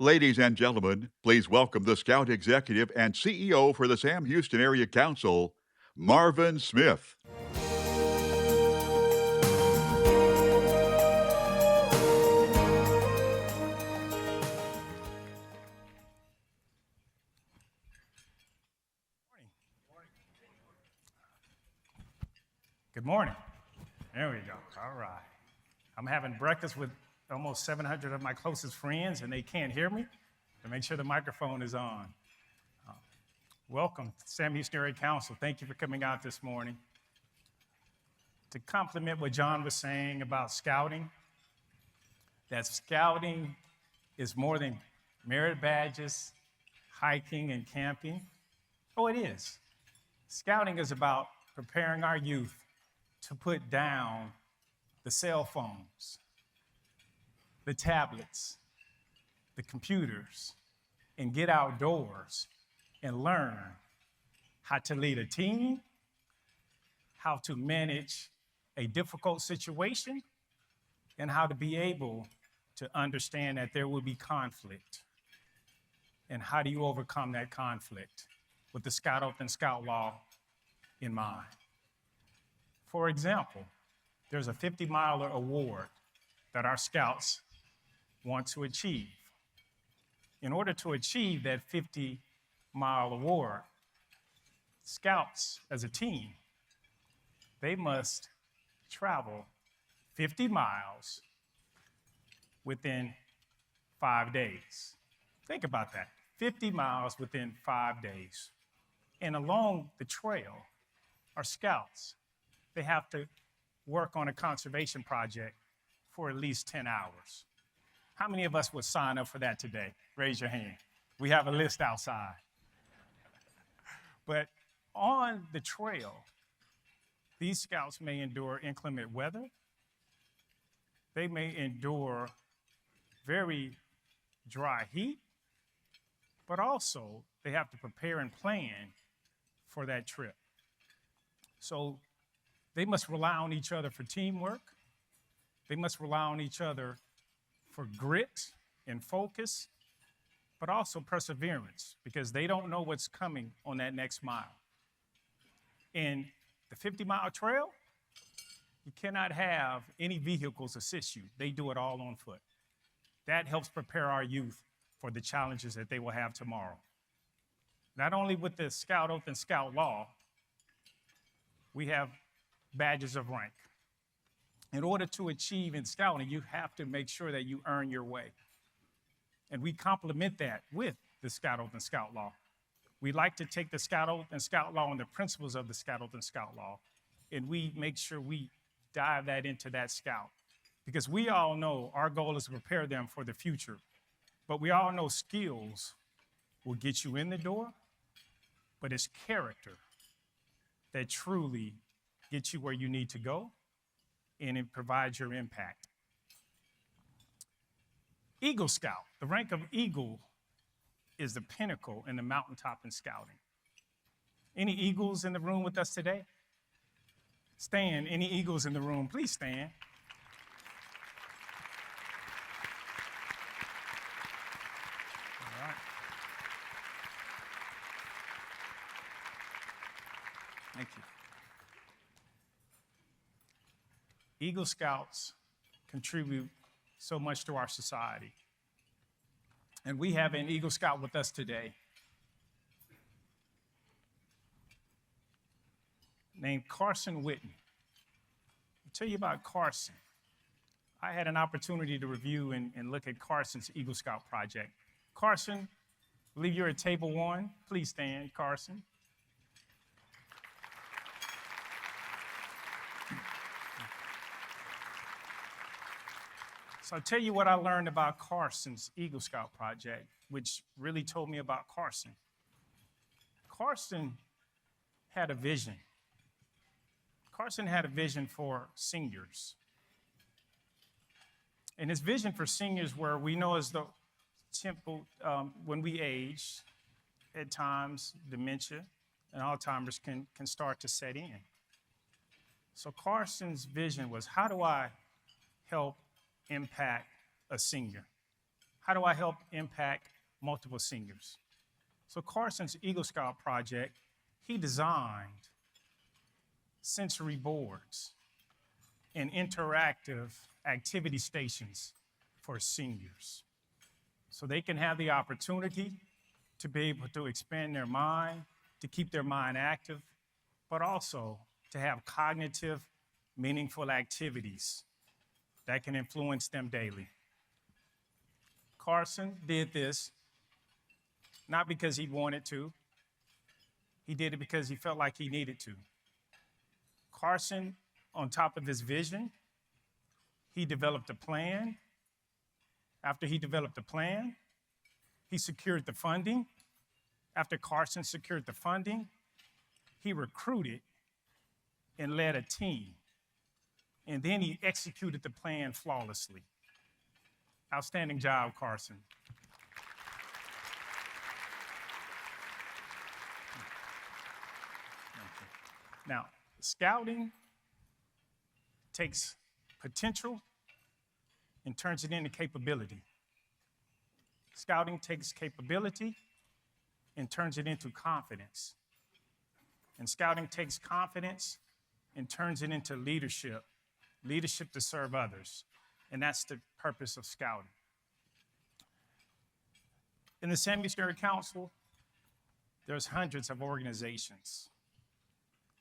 Ladies and gentlemen, please welcome the Scout Executive and CEO for the Sam Houston Area Council, Marvin Smith. Good morning. There we go. All right. I'm having breakfast with almost 700 of my closest friends, and they can't hear me. To make sure the microphone is on. Uh, Welcome to Sam Houston Area Council. Thank you for coming out this morning. To complement what John was saying about scouting, that scouting is more than merit badges, hiking, and camping. Oh, it is. Scouting is about preparing our youth to put down the cell phones, the tablets, the computers, and get outdoors and learn how to lead a team, how to manage a difficult situation, and how to be able to understand that there will be conflict. And how do you overcome that conflict with the Scout Oath and Scout Law in mind? For example, there's a 50-miler award that our scouts want to achieve. In order to achieve that 50-mile award, scouts as a team, they must travel 50 miles within 5 days. Think about that, 50 miles within 5 days. And along the trail, our scouts, they have to work on a conservation project for at least 10 hours. How many of us would sign up for that today? Raise your hand. We have a list outside. But on the trail, these scouts may endure inclement weather. They may endure very dry heat, but also they have to prepare and plan for that trip. So they must rely on each other for teamwork. They must rely on each other for grit and focus, but also perseverance, because they don't know what's coming on that next mile. In the 50-mile trail, you cannot have any vehicles assist you. They do it all on foot. That helps prepare our youth for the challenges that they will have tomorrow. Not only with the Scout Oath and Scout Law, we have badges of rank. In order to achieve in scouting, you have to make sure that you earn your way. And we complement that with the Scout Oath and Scout Law. We like to take the Scout Oath and Scout Law and the principles of the Scout Oath and Scout Law, and we make sure we dive that into that scout. Because we all know our goal is to prepare them for the future. But we all know skills will get you in the door, but it's character that truly gets you where you need to go, and it provides your impact. Eagle Scout, the rank of Eagle is the pinnacle in the mountaintop in scouting. Any Eagles in the room with us today? Stand, any Eagles in the room, please stand. All right. Thank you. Eagle Scouts contribute so much to our society. And we have an Eagle Scout with us today named Carson Whitten. I'll tell you about Carson. I had an opportunity to review and look at Carson's Eagle Scout project. Carson, I believe you're at table 1. Please stand, Carson. So I'll tell you what I learned about Carson's Eagle Scout project, which really told me about Carson. Carson had a vision. Carson had a vision for seniors. And his vision for seniors, where we know as the simple, when we age, at times dementia and Alzheimer's can start to set in. So Carson's vision was, how do I help impact a senior? How do I help impact multiple seniors? So Carson's Eagle Scout project, he designed sensory boards and interactive activity stations for seniors so they can have the opportunity to be able to expand their mind, to keep their mind active, but also to have cognitive, meaningful activities that can influence them daily. Carson did this not because he wanted to, he did it because he felt like he needed to. Carson, on top of his vision, he developed a plan. After he developed the plan, he secured the funding. After Carson secured the funding, he recruited and led a team. And then he executed the plan flawlessly. Outstanding job, Carson. Now, scouting takes potential and turns it into capability. Scouting takes capability and turns it into confidence. And scouting takes confidence and turns it into leadership, leadership to serve others. And that's the purpose of scouting. In the Sam Houston Area Council, there's hundreds of organizations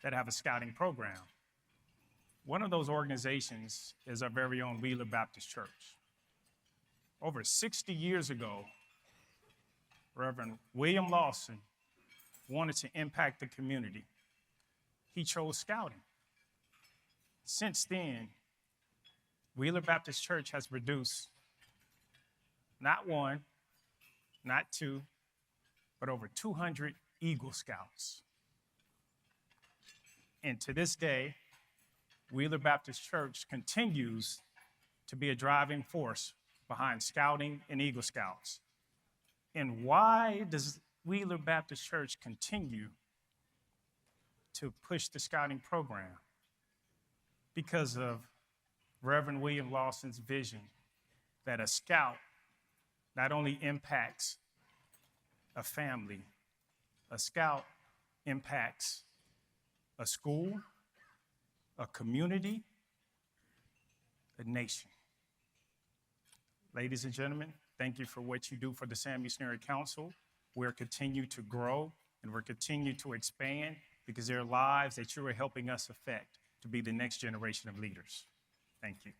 that have a scouting program. One of those organizations is our very own Wheeler Baptist Church. Over 60 years ago, Reverend William Lawson wanted to impact the community. He chose scouting. Since then, Wheeler Baptist Church has produced not one, not two, but over 200 Eagle Scouts. And to this day, Wheeler Baptist Church continues to be a driving force behind scouting and Eagle Scouts. And why does Wheeler Baptist Church continue to push the scouting program? Because of Reverend William Lawson's vision that a scout not only impacts a family, a scout impacts a school, a community, a nation. Ladies and gentlemen, thank you for what you do for the Sam Houston Area Council. We're continue to grow and we're continue to expand because there are lives that you are helping us affect to be the next generation of leaders. Thank you.